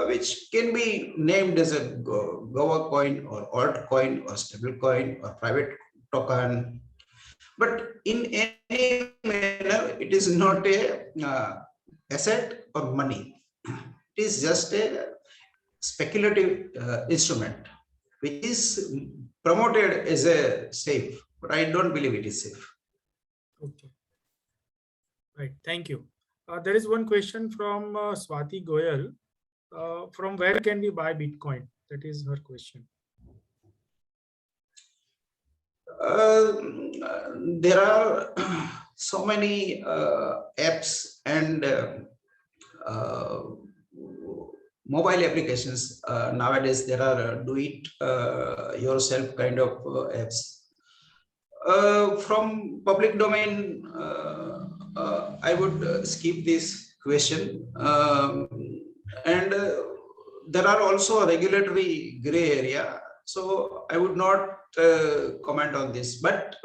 S6: which can be named as a Gova coin or altcoin or stable coin or private token. But in any manner, it is not a asset or money. It is just a speculative instrument, which is promoted as a safe, but I don't believe it is safe.
S1: Okay. Right. Thank you. There is one question from Swati Goyal. from where can we buy Bitcoin? That is her question.
S6: There are so many apps and mobile applications nowadays. There are do it yourself kind of apps from public domain. I would skip this question, and there are also regulatory gray area, so I would not comment on this, but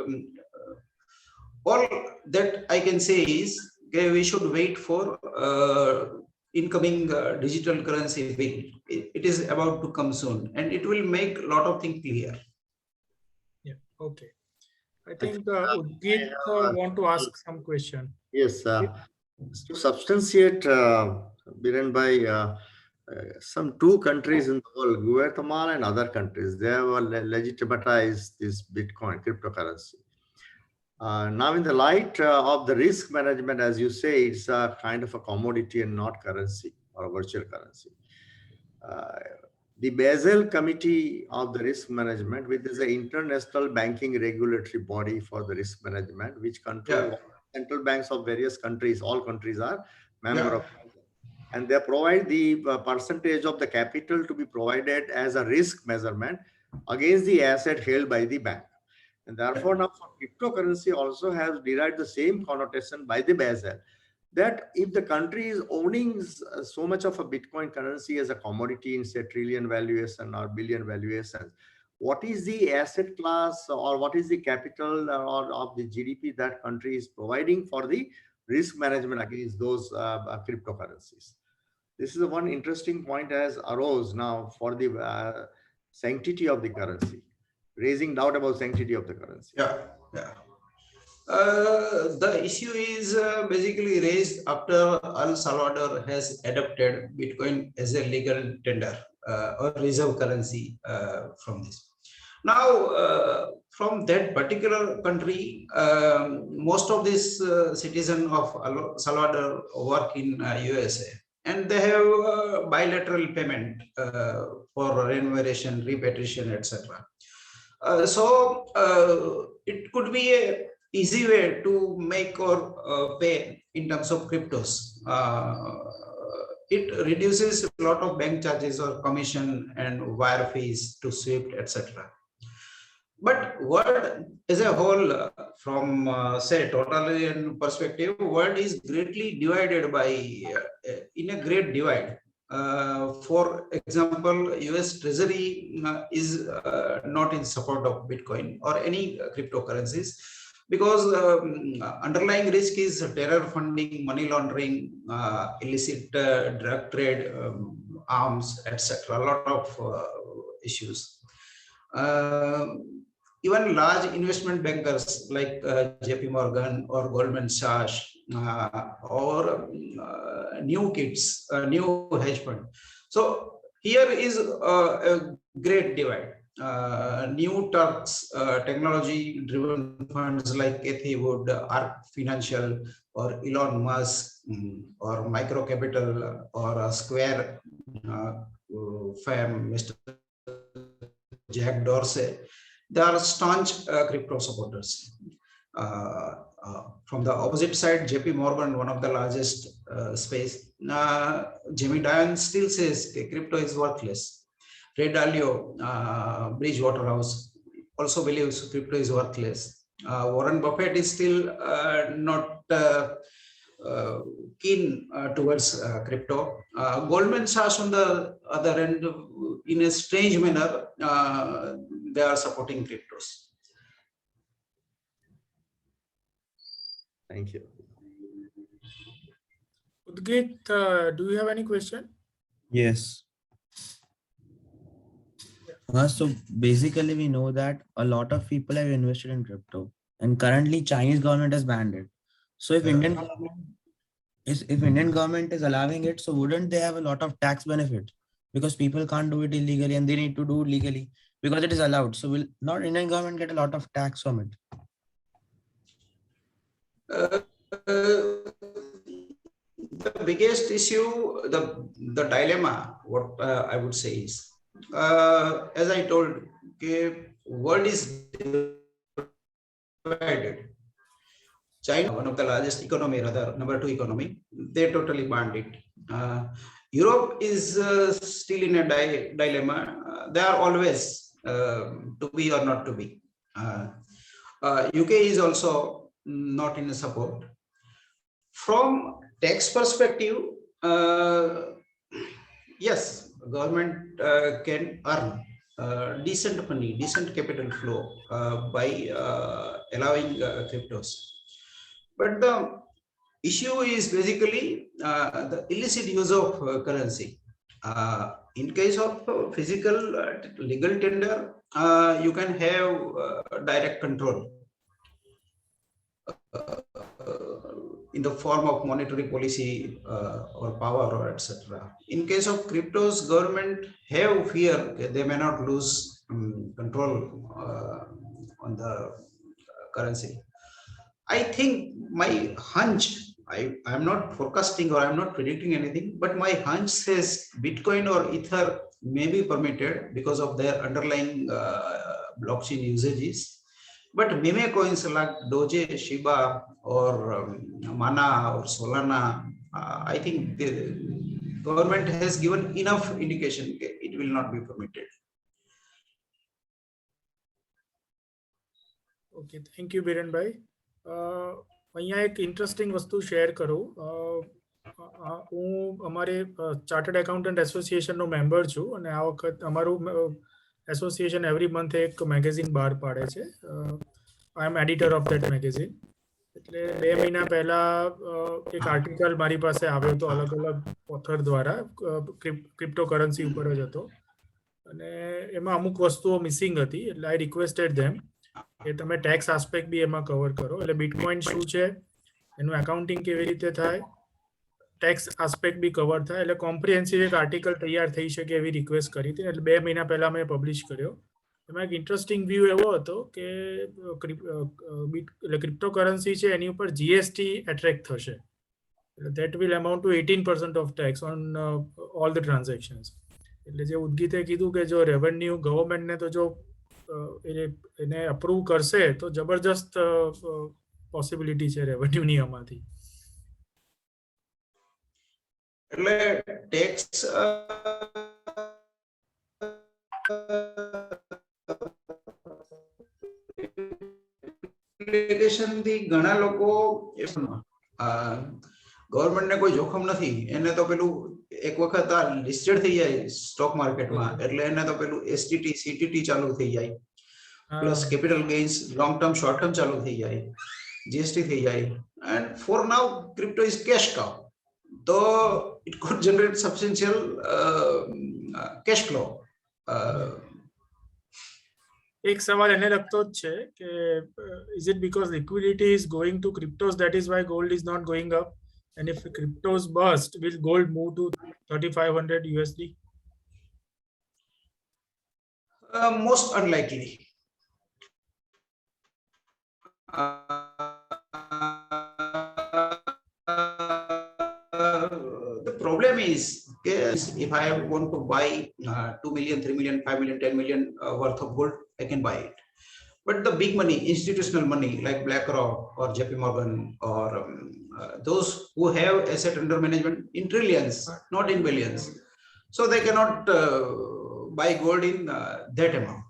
S6: all that I can say is we should wait for incoming digital currency bill. It is about to come soon, and it will make a lot of things clear.
S1: Yeah. Okay. I think Udgit want to ask some question.
S2: Yes. To substantiate, Biren Bhai, some 2 countries in the world, Guatemala and other countries, they have legitimatized this Bitcoin cryptocurrency. Now, in the light of the risk management, as you say, it's a kind of a commodity and not currency or a virtual currency. The Basel Committee of the Risk Management, which is an international banking regulatory body for the risk management, which controls central banks of various countries. All countries are member of, and they provide the percentage of the capital to be provided as a risk measurement against the asset held by the bank. And therefore, now for cryptocurrency also has derived the same connotation by the Basel, that if the country is owning so much of a Bitcoin currency as a commodity in say trillion valuation or billion valuation, what is the asset class or what is the capital or of the GDP that country is providing for the risk management against those cryptocurrencies? This is the one interesting point as arose now for the sanctity of the currency, raising doubt about sanctity of the currency.
S6: The issue is basically raised after El Salvador has adopted Bitcoin as a legal tender or reserve currency from this. Now, from that particular country, most of these citizens of El Salvador work in USA, and they have bilateral payment for remuneration, repatriation, etc. So it could be a easy way to make or pay in terms of cryptos. It reduces a lot of bank charges or commission and wire fees to SWIFT, etc. But world as a whole, from say totalitarian perspective, world is greatly divided by in a great divide. For example, US Treasury is not in support of Bitcoin or any cryptocurrencies, because underlying risk is terror funding, money laundering, illicit drug trade, arms, etc. A lot of issues. Even large investment bankers like JP Morgan or Goldman Sachs or new kids, new hedge fund. So here is a great divide. New Turks, technology-driven funds like Cathie Wood, Arc Financial, or Elon Musk, or Micro Capital, or Square fame, Mr. Jack Dorsey, they are staunch crypto supporters. From the opposite side, JP Morgan, one of the largest space, Jamie Dimon still says crypto is worthless. Ray Dalio, Bridgewater House, also believes crypto is worthless. Warren Buffett is still not keen towards crypto. Goldman Sachs, on the other end, in a strange manner, they are supporting cryptos.
S2: Thank you.
S1: Udgit, do you have any question?
S10: Yes. So basically, we know that a lot of people have invested in crypto, and currently Chinese government has banned it. So if Indian government is allowing it, so wouldn't they have a lot of tax benefit? Because people can't do it illegally and they need to do it legally because it is allowed. So will not Indian government get a lot of tax from it?
S6: the biggest issue, the dilemma, what I would say is, as I told, world is divided. China, one of the largest economy, rather number 2 economy, they totally banned it. Europe is still in a dilemma. They are always to be or not to be. UK is also not in support. From tax perspective, yes, government can earn decent money, decent capital flow by allowing cryptos. But the issue is basically the illicit use of currency. In case of physical legal tender, you can have direct control in the form of monetary policy or power or etc. In case of cryptos, government have fear they may not lose control on the currency. I think my hunch, I'm not forecasting or I'm not predicting anything, but my hunch says Bitcoin or Ether may be permitted because of their underlying blockchain usages. But meme coins like Doge, Shiba, or Mana or Solana, I think the government has given enough indication it will not be permitted.
S1: Okay, thank you, Birenbhai. અહીંયા એક interesting વસ્તુ share કરું. હું અમારે chartered accountant એસોસિએશનનો member છું અને આ વખત અમારું એસોસિએશન એવરી મંથ એક મેગેઝિન બહાર પાડે છે. આઈ એમ એડિટર ઓફ ધેટ મેગેઝિન. એટલે 2 મહિના પહેલા એક આર્ટિકલ મારી પાસે આવ્યો હતો અલગ અલગ ઓથર દ્વારા, ક્રિપ્ટોકરન્સી ઉપર જ હતો અને એમાં અમુક વસ્તુઓ મિસિંગ હતી. એટલે આઈ રિક્વેસ્ટેડ ધેમ કે તમે ટેક્સ આસ્પેક્ટ બી એમાં કવર કરો. એટલે બિટકોઇન શું છે, એનું એકાઉન્ટિંગ કેવી રીતે થાય, ટેક્સ આસ્પેક્ટ બી કવર થાય. એટલે કોમ્પ્રિહેન્સિવ એક આર્ટિકલ તૈયાર થઈ શકે એવી રિક્વેસ્ટ કરી હતી. એટલે 2 મહિના પહેલા મેં પબ્લિશ કર્યો. એમાં એક ઇન્ટરેસ્ટિંગ વ્યૂ એવો હતો કે ક્રિપ્ટોકરન્સી છે એની ઉપર જીએસટી એટ્રેક્ટ થશે. એટલે that will amount to 18% of tax on all the transactions. એટલે જે ઉદ્ગીતે કીધું કે જો રેવન્યુ ગવર્મેન્ટને તો જો એને અપ્રૂવ કરશે તો જબરજસ્ત પોસિબિલિટી છે રેવન્યુની આમાંથી.
S6: એટલે ટેક્સ થી ઘણા લોકો ગવર્મેન્ટ ને કોઈ જોખમ નથી, એને તો પેલું એક વખત આ લિસ્ટેડ થઈ જાય સ્ટોક માર્કેટમાં એટલે એને તો પેલું એસટીટી સીટીટી ચાલુ થઈ જાય, plus capital gains long term short term ચાલુ થઈ જાય, જીએસટી થઈ જાય. And for now crypto is cash cow, તો it could generate substantial cash flow.
S1: એક સવાલ એને લગતો જ છે કે is it because liquidity is going to cryptos, that is why gold is not going up, and if cryptos burst will gold move to 3500 USD?
S6: Most unlikely. The problem is if I want to buy 2 million, 3 million, 5 million, 10 million worth of gold, I can buy it. But the big money, institutional money like BlackRock or JP Morgan or those who have asset under management in trillions, not in billions, so they cannot buy gold in that amount.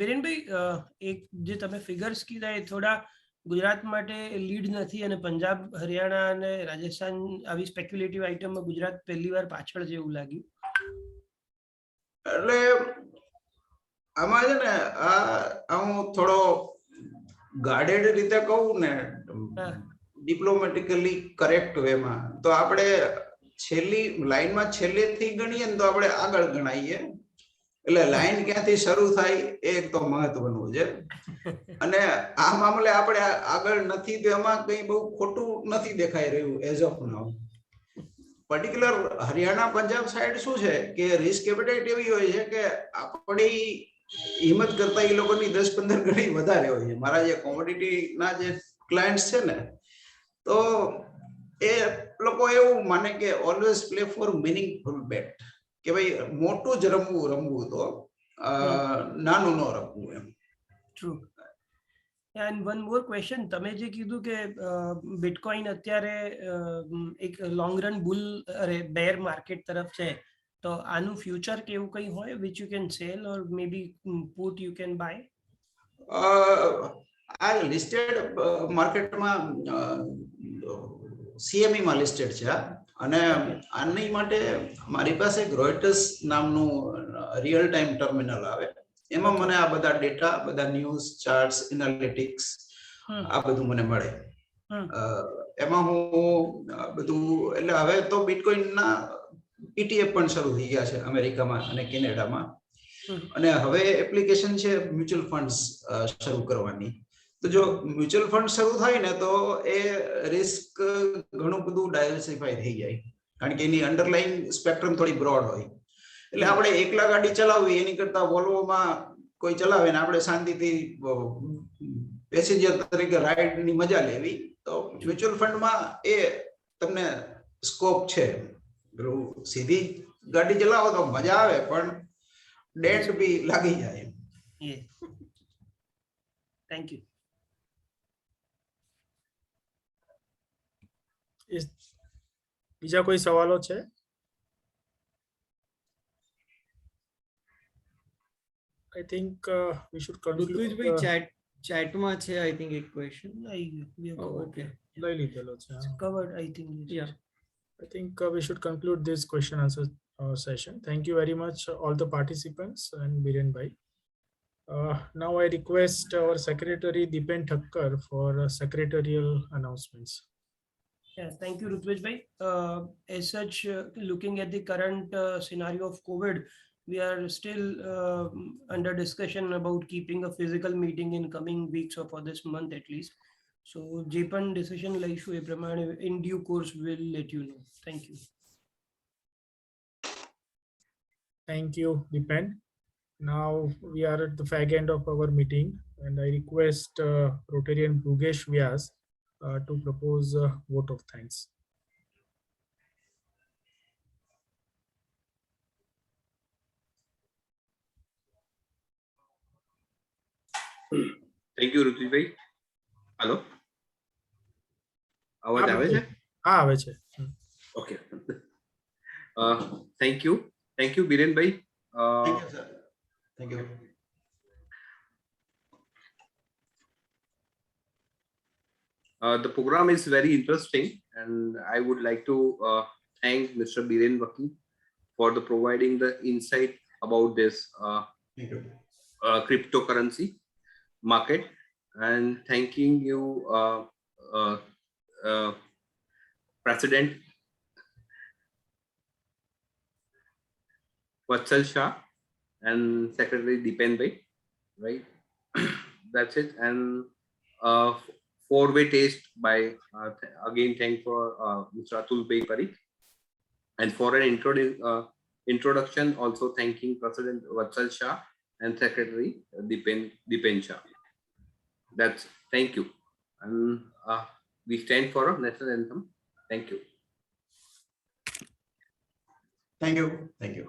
S7: Birenbhai, એક જે તમે figures કીધા એ થોડા ગુજરાત માટે lead નથી અને પંજાબ, હરિયાણા અને રાજસ્થાન આવી સ્પેક્યુલેટિવ આઇટમમાં ગુજરાત પહેલીવાર પાછળ જેવું લાગ્યું.
S6: એટલે આમાં છે ને હું થોડો ગાર્ડેડ રીતે કહું ને, ડિપ્લોમેટિકલી કરેક્ટ વેમાં, તો આપણે છેલ્લી લાઈનમાં છેલ્લેથી ગણીએ ને તો આપણે આગળ ગણાઈએ. એટલે લાઈન ક્યાંથી શરૂ થાય એ એક તો મહત્વનું છે. અને આ મામલે આપણે આગળ નથી તો એમાં કઈ બહુ ખોટું નથી દેખાઈ રહ્યું as of now. Particular Haryana Punjab side શું છે કે રિસ્ક એપેટાઇટ એવી હોય છે કે આપણી હિંમત કરતા એ લોકોની 10-15 ગણી વધારે હોય છે. મારા જે કોમોડિટીના જે ક્લાયન્ટ્સ છે ને, તો એ લોકો એવું માને કે always play for meaningful bet, કે ભાઈ મોટું જ રમવું તો નાનું ન રમવું એમ.
S7: True. And one more question, તમે જે કીધું કે બિટકોઇન અત્યારે એક long run bull bear market તરફ છે, તો આનું ફ્યુચર કેવું કંઈ હોય which you can sell or may be put you can buy?
S6: આ લિસ્ટેડ માર્કેટમાં CME માં લિસ્ટેડ છે અને આની માટે મારી પાસે એક રોયટર્સ નામનું રિયલ ટાઈમ ટર્મિનલ આવે, એમાં મને આ બધા ડેટા, બધા ન્યૂઝ, ચાર્ટ્સ, એનાલિટિક્સ આ બધું મને મળે. એમાં હું બધું, એટલે હવે તો બિટકોઇનના ETF પણ શરૂ થઈ ગયા છે અમેરિકામાં અને કેનેડામાં, અને હવે એપ્લિકેશન છે મ્યુચ્યુઅલ ફંડ્સ શરૂ કરવાની. તો જો મ્યુચ્યુઅલ ફંડ શરૂ થાય ને તો એ રિસ્ક ઘણું બધું ડાયવર્સિફાઈ થઈ જાય, કારણ કે એની અંડરલાઈન સ્પેક્ટ્રમ થોડી બ્રોડ હોય. એટલે આપણે એકલા ગાડી ચલાવવી એની કરતા વોલ્વોમાં કોઈ ચલાવે ને આપણે શાંતિથી પેસેન્જર તરીકે રાઈડની મજા લેવી, તો મ્યુચ્યુઅલ ફંડમાં એ તમને સ્કોપ છે. સીધી ગાડી ચલાવો તો મજા આવે પણ ડેન્ટ બી લાગી જાય.
S7: Thank you.
S1: બીજા કોઈ સવાલો છે? I think we should conclude.
S3: Rutvijbhai ચેટમાં છે આઈ થિંક એક ક્વેશ્ચન.
S1: ઓકે, લઈ લીધેલો છે.
S7: Covered, I think.
S3: Yeah.
S1: I think we should conclude this question answer session. Thank you very much all the participants and Biren bhai. Now I request our secretary Dipen Thakkar for secretarial announcements.
S7: Yeah, thank you, Rutvijbhai. As such, looking at the current scenario of COVID, we are still under discussion about keeping a physical meeting in coming weeks or for this month at least. So, Japan decision like in due course will let you know. Thank you.
S1: Thank you, Dipen. Now we are at the fag end of our meeting, and I request Rotarian Bhugesh Vyas to propose a vote of thanks.
S11: Thank you, Rutvijbhai. Hello. અવાજ આવે છે?
S1: હા, આવે છે.
S11: Okay. Thank you. Thank you, Biren bhai.
S6: Thank you, sir. Thank you.
S11: The program is very interesting, and I would like to thank Mr. Biren Vakil for providing the insight about this cryptocurrency market, and thanking you, President Vatsal Shah and Secretary Dipen bhai, right? That's it. And four-way taste by again thank for Mr. Atul Bhai Parikh, and for an introduction also thanking President Vatsal Shah and Secretary Dipen Shah. That's thank you, and we stand for a national anthem. Thank you.
S6: Thank you. Thank you.